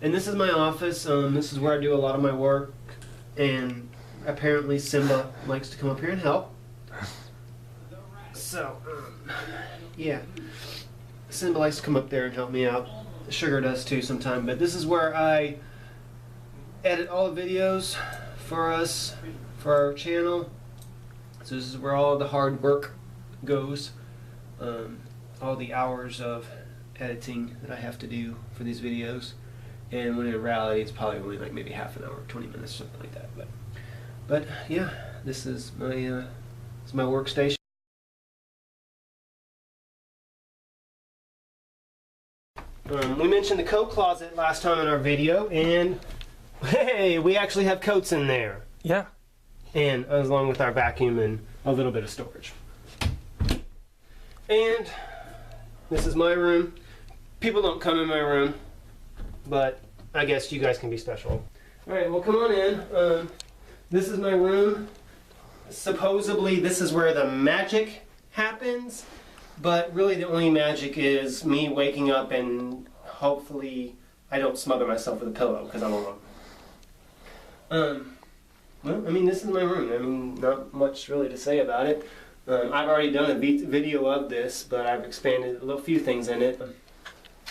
And this is my office. This is where I do a lot of my work. And apparently Simba likes to come up here and help. So, yeah. Simba likes to come up there and help me out. Sugar does too sometime. But this is where I edit all the videos for us, for our channel. So this is where all the hard work goes. All the hours of editing that I have to do for these videos. And when in reality it's probably only like maybe half an hour, 20 minutes, something like that. But yeah, this is my workstation. We mentioned the coat closet last time in our video, and hey, we actually have coats in there. Yeah. And along with our vacuum and a little bit of storage. And this is my room. People don't come in my room, but I guess you guys can be special. Alright, well come on in. This is my room. Supposedly this is where the magic happens, but really the only magic is me waking up and hopefully I don't smother myself with a pillow because I'm alone. Well, I mean, this is my room. I mean, not much really to say about it. I've already done a video of this, but I've expanded a few things in it.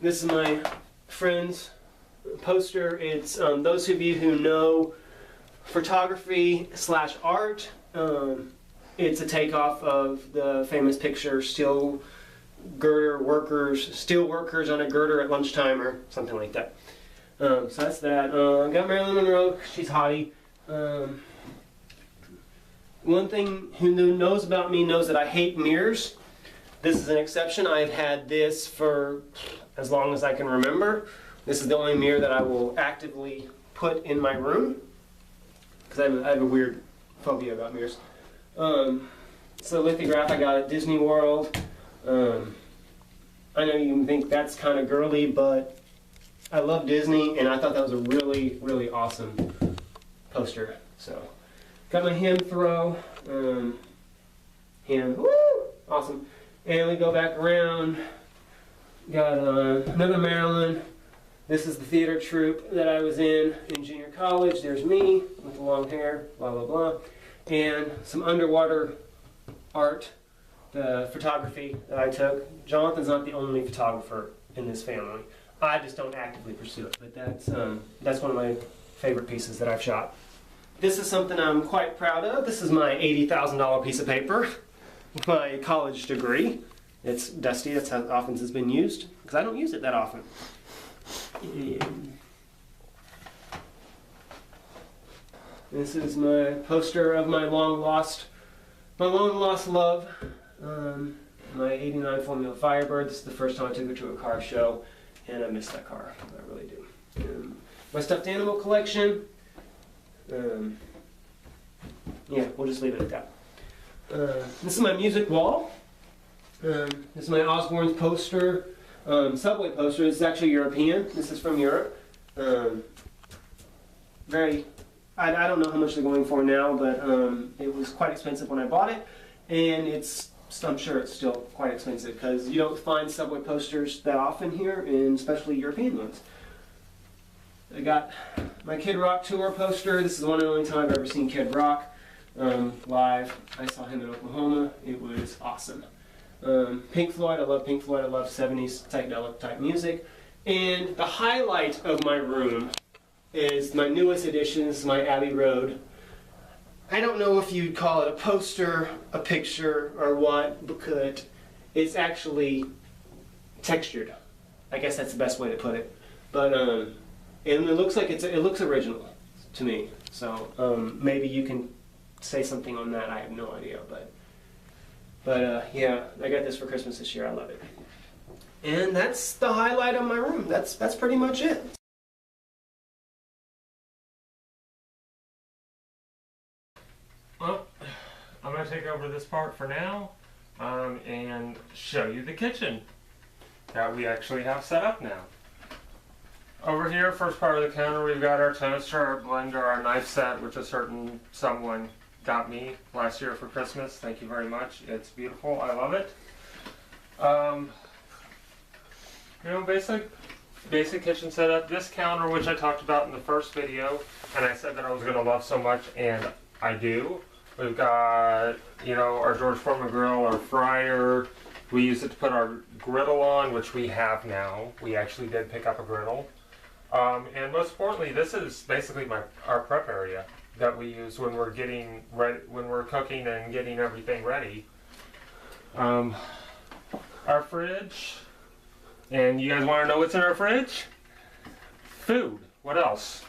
This is my friend's poster. It's those of you who know photography / art. It's a takeoff of the famous picture steel workers on a girder at lunchtime or something like that. So that's that. I got Marilyn Monroe. She's hottie. One thing who knows about me knows that I hate mirrors. This is an exception. I've had this for as long as I can remember. This is the only mirror that I will actively put in my room because I have a weird phobia about mirrors. So lithograph I got at Disney World. I know you can think that's kind of girly, but I love Disney and I thought that was a really, really awesome poster. So got my hem throw, woo, awesome. And we go back around, got another Marilyn. This is the theater troupe that I was in junior college. There's me with the long hair, blah, blah, blah. And some underwater art, the photography that I took. Jonathan's not the only photographer in this family. I just don't actively pursue it, but that's one of my favorite pieces that I've shot. This is something I'm quite proud of. This is my $80,000 piece of paper, my college degree. It's dusty, that's how often it's been used, because I don't use it that often. This is my poster of my long lost love, my '89 Formula Firebird. This is the first time I took it to a car show, and I miss that car. I really do. My stuffed animal collection. Yeah, we'll just leave it at that. This is my music wall. This is my Osborne's poster, subway poster. This is actually European. This is from Europe. I don't know how much they're going for now, but it was quite expensive when I bought it, and I'm sure it's still quite expensive because you don't find subway posters that often here, and especially European ones. I got my Kid Rock tour poster. This is one of the only time I've ever seen Kid Rock live. I saw him in Oklahoma. It was awesome. Pink Floyd. I love Pink Floyd. I love 70s psychedelic type music. And the highlight of my room is my newest edition. This is my Abbey Road. I don't know if you'd call it a poster, a picture, or what, because it's actually textured. I guess that's the best way to put it. But and it looks like it looks original to me. So maybe you can say something on that. I have no idea, but yeah, I got this for Christmas this year. I love it. And that's the highlight of my room. That's pretty much it. Well, I'm going to take over this part for now and show you the kitchen that we actually have set up now. Over here, first part of the counter, we've got our toaster, our blender, our knife set, which someone got me last year for Christmas. Thank you very much. It's beautiful. I love it. You know, basic kitchen setup. This counter, which I talked about in the first video, and I said that I was going to love so much, and I do. We've got, you know, our George Foreman grill, our fryer. We use it to put our griddle on, which we have now. We actually did pick up a griddle. And most importantly, this is basically our prep area that we use when we're getting ready, when we're cooking and getting everything ready. Our fridge, and you guys want to know what's in our fridge? Food. What else?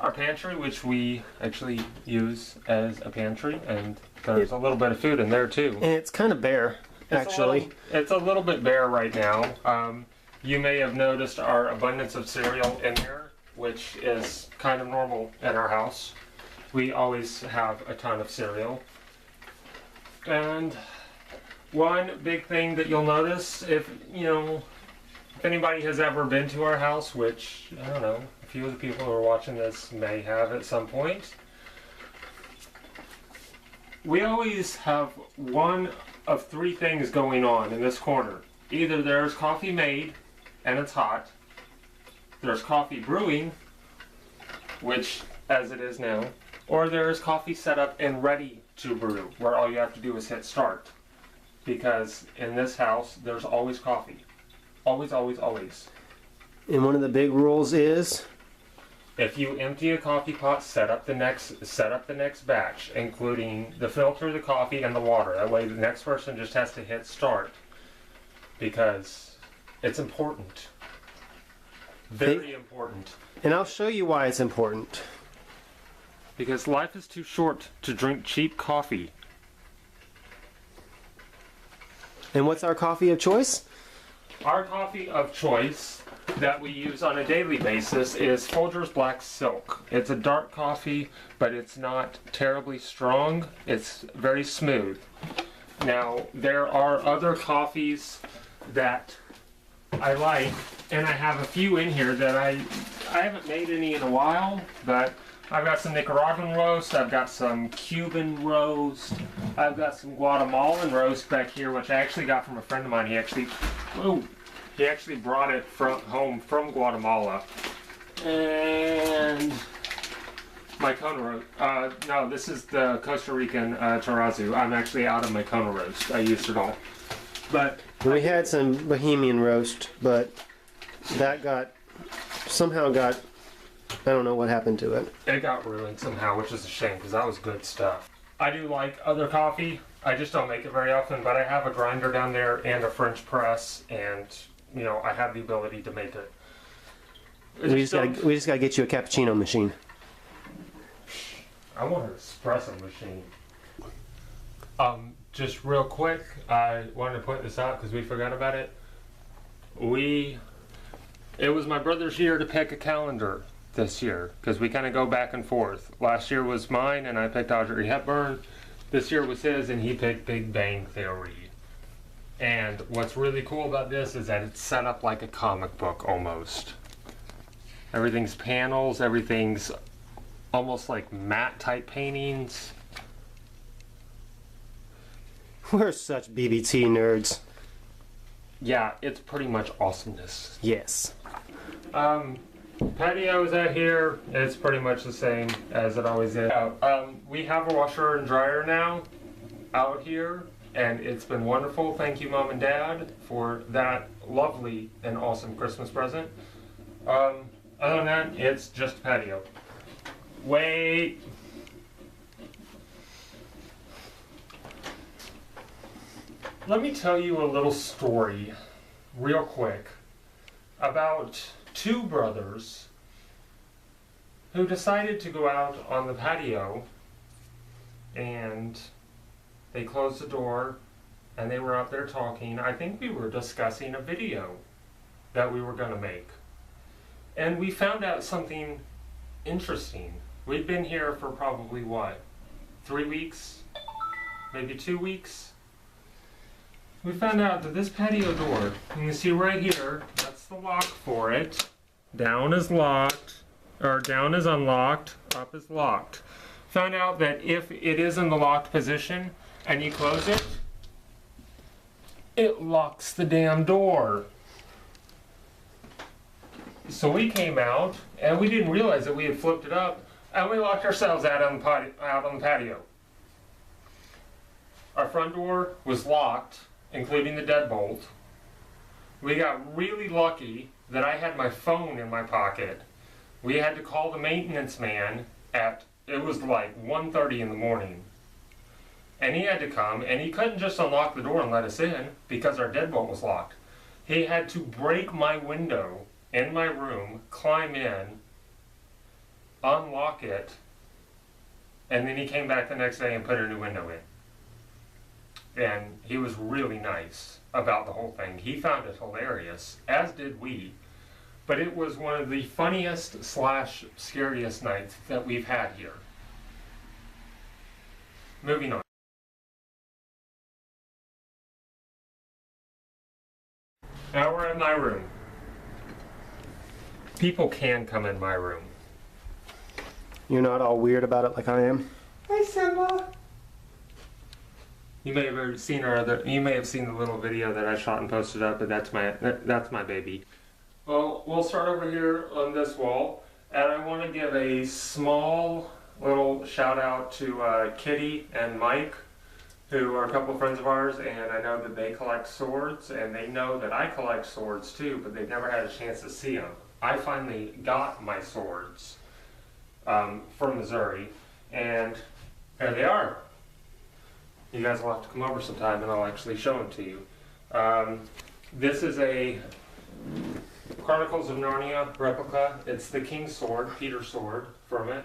Our pantry, which we actually use as a pantry, and there's a little bit of food in there too. And it's kind of bare, actually. It's a little bit bare right now. You may have noticed our abundance of cereal in here, which is kind of normal in our house. We always have a ton of cereal. And one big thing that you'll notice, if anybody has ever been to our house, which I don't know, a few of the people who are watching this may have at some point, we always have one of three things going on in this corner. Either there's coffee made and it's hot, there's coffee brewing, which as it is now, or there's coffee set up and ready to brew, where all you have to do is hit start. Because in this house, there's always coffee. Always, always, always. And one of the big rules is, if you empty a coffee pot, set up the next batch, including the filter, the coffee, and the water. That way the next person just has to hit start. Because it's important. Very important. And I'll show you why it's important. Because life is too short to drink cheap coffee. And what's our coffee of choice? Our coffee of choice that we use on a daily basis is Folgers Black Silk. It's a dark coffee, but it's not terribly strong. It's very smooth. Now, there are other coffees that I like, and I have a few in here that I haven't made any in a while, but I've got some Nicaraguan roast, I've got some Cuban roast, I've got some Guatemalan roast back here, which I actually got from a friend of mine. He actually brought it home from Guatemala. And my Kona roast. No, this is the Costa Rican terrazzo. I'm actually out of my Kona roast. I used it all. But we had some Bohemian roast, but that somehow got, I don't know what happened to it. It got ruined somehow, which is a shame because that was good stuff. I do like other coffee. I just don't make it very often, but I have a grinder down there and a French press, and I have the ability to make it. We just gotta get you a cappuccino machine. I want an espresso machine. Just real quick, I wanted to point this out because we forgot about it. It was my brother's year to pick a calendar this year because we kind of go back and forth. Last year was mine and I picked Audrey Hepburn. This year was his and he picked Big Bang Theory. And what's really cool about this is that it's set up like a comic book almost. Everything's panels, everything's almost like matte type paintings. We're such BBT nerds. Yeah, it's pretty much awesomeness. Yes. Patio's out here. It's pretty much the same as it always is. We have a washer and dryer now out here, and it's been wonderful. Thank you, Mom and Dad, for that lovely and awesome Christmas present. Other than that, it's just a patio. Wait. Let me tell you a little story, real quick, about two brothers who decided to go out on the patio, and they closed the door and they were out there talking. I think we were discussing a video that we were going to make. And we found out something interesting. We'd been here for probably what? 3 weeks? Maybe 2 weeks? We found out that this patio door, you can see right here, that's the lock for it. Down is locked, or down is unlocked, up is locked. Found out that if it is in the locked position and you close it, it locks the damn door. So we came out, and we didn't realize that we had flipped it up, and we locked ourselves out on the patio. Our front door was locked, including the deadbolt. We got really lucky that I had my phone in my pocket. We had to call the maintenance man it was like 1:30 in the morning. And he had to come, and he couldn't just unlock the door and let us in because our deadbolt was locked. He had to break my window in my room, climb in, unlock it, and then he came back the next day and put a new window in. And he was really nice about the whole thing. He found it hilarious, as did we. But it was one of the funniest / scariest nights that we've had here. Moving on. Now we're in my room. People can come in my room. You're not all weird about it like I am? Hi, Simba. You may have seen you may have seen the little video that I shot and posted up, but that's my baby. Well, we'll start over here on this wall, and I want to give a small little shout out to Kitty and Mike, who are a couple of friends of ours, and I know that they collect swords, and they know that I collect swords too, but they've never had a chance to see them. I finally got my swords from Missouri, and there they are. You guys will have to come over sometime and I'll actually show them to you. This is a Chronicles of Narnia replica. It's the King's Sword, Peter's sword from it.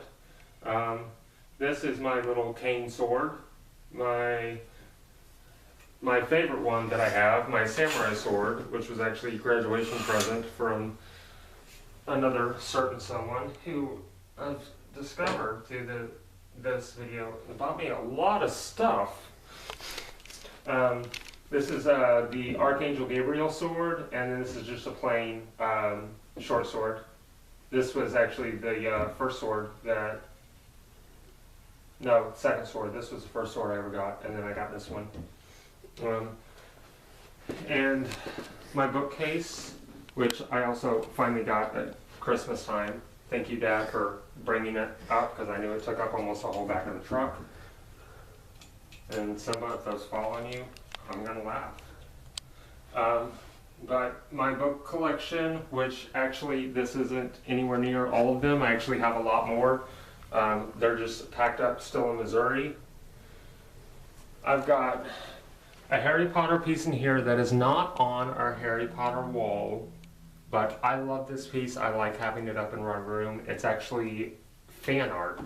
This is my little cane sword. My favorite one that I have, my samurai sword, which was actually a graduation present from another certain someone who I've discovered through this video. It bought me a lot of stuff. This is the Archangel Gabriel sword, and then this is just a plain short sword. This was actually the first sword second sword. This was the first sword I ever got, and then I got this one. And my bookcase, which I also finally got at Christmas time. Thank you, Dad, for bringing it up, because I knew it took up almost the whole back of the truck. And Simba, if those following you, I'm going to laugh. But my book collection, which actually this isn't anywhere near all of them. I actually have a lot more. They're just packed up still in Missouri. I've got a Harry Potter piece in here that is not on our Harry Potter wall, but I love this piece. I like having it up in my room. It's actually fan art.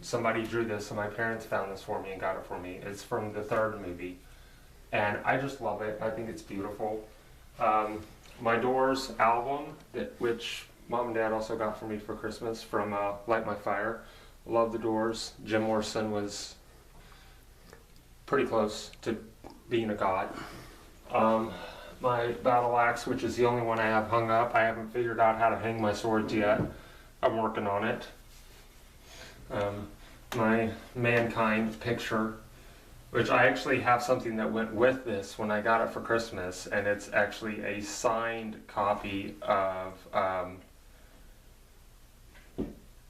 Somebody drew this, and my parents found this for me and got it for me. It's from the third movie, and I just love it. I think it's beautiful. My Doors album, which Mom and Dad also got for me for Christmas from Light My Fire. Love the Doors. Jim Morrison was pretty close to being a god. My battle axe, which is the only one I have hung up. I haven't figured out how to hang my swords yet. I'm working on it. My Mankind picture, which I actually have something that went with this when I got it for Christmas, and it's actually a signed copy of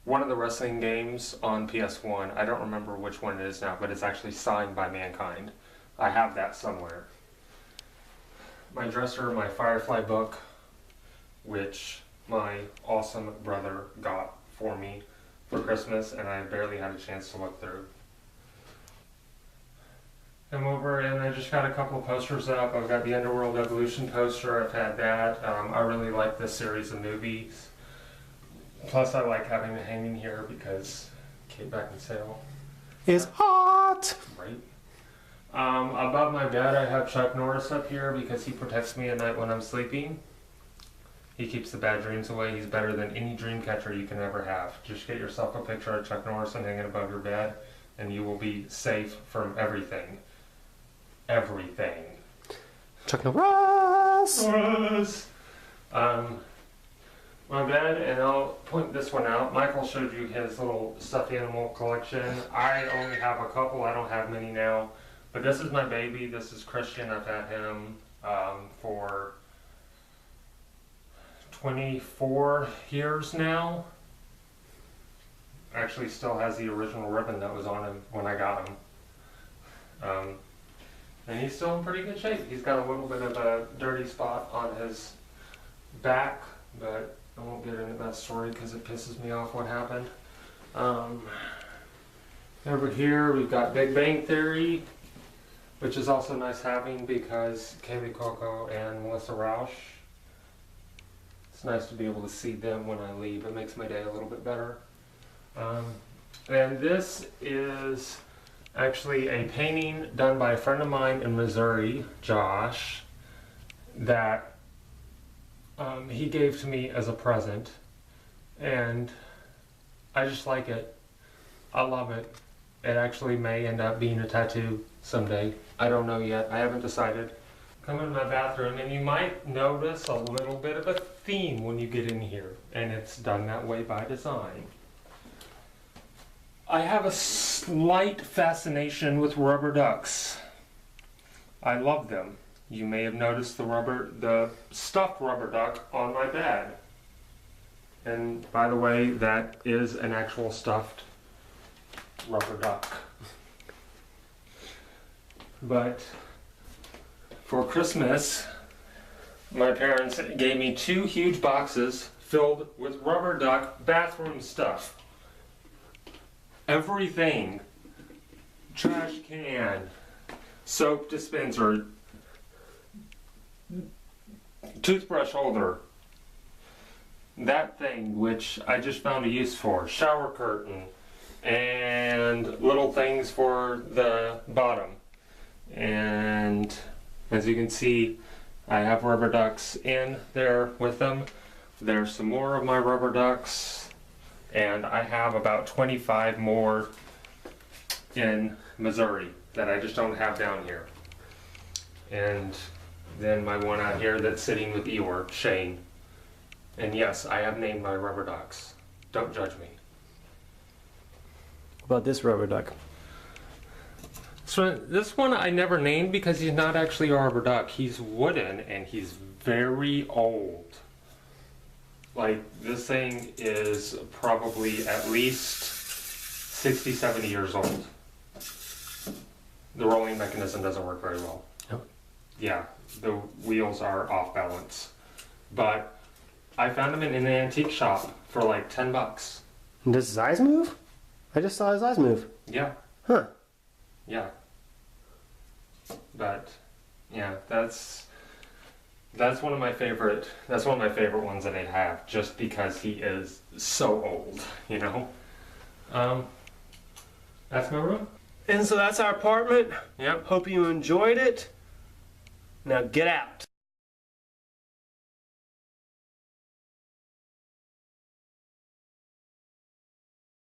one of the wrestling games on PS1. I don't remember which one it is now, but it's actually signed by Mankind. I have that somewhere. My dresser, my Firefly book, which my awesome brother got for me for Christmas, and I barely had a chance to look through. I'm over, and I just got a couple of posters up. I've got the Underworld Evolution poster. I've had that. I really like this series of movies. Plus, I like having it hanging here because Kate Beckinsale Is hot! Right. Above my bed, I have Chuck Norris up here because he protects me at night when I'm sleeping. He keeps the bad dreams away. He's better than any dream catcher you can ever have. Just get yourself a picture of Chuck Norris and hang it above your bed, and you will be safe from everything. Everything. Chuck Norris! Norris! My bed, and I'll point this one out. Michael showed you his little stuffed animal collection. I only have a couple. I don't have many now. But this is my baby. This is Christian. I've had him for 24 years now. Actually still has the original ribbon that was on him when I got him. And he's still in pretty good shape. He's got a little bit of a dirty spot on his back, but I won't get into that story because it pisses me off what happened. Over here we've got Big Bang Theory, which is also nice having because Kaylee Coco and Melissa Rausch, it's nice to be able to see them when I leave. It makes my day a little bit better. And this is actually a painting done by a friend of mine in Missouri, Josh, that he gave to me as a present, and I just like it. I love it. It actually may end up being a tattoo someday. I don't know yet. I haven't decided. Come in my bathroom and you might notice a little bit of a theme when you get in here, and it's done that way by design. I have a slight fascination with rubber ducks. I love them. You may have noticed the stuffed rubber duck on my bed. And by the way, that is an actual stuffed rubber duck. But for Christmas, my parents gave me 2 huge boxes filled with rubber duck bathroom stuff. Everything. Trash can, soap dispenser, toothbrush holder, that thing which I just found a use for, shower curtain, and little things for the bottom. And as you can see, I have rubber ducks in there with them. There's some more of my rubber ducks, and I have about 25 more in Missouri that I just don't have down here. And then my one out here that's sitting with Eeyore, Shane. And yes, I have named my rubber ducks. Don't judge me. About this rubber duck. So this one I never named because he's not actually a rubber duck. He's wooden and he's very old. Like, this thing is probably at least 60, 70 years old. The rolling mechanism doesn't work very well. Oh. Yeah, the wheels are off balance. But I found him in an antique shop for like 10 bucks. And does his eyes move? I just saw his eyes move. Yeah. Huh. Yeah. But yeah, that's one of my favorite ones that I have, just because he is so old, you know. That's my room. And so that's our apartment. Yep. Hope you enjoyed it. Now get out.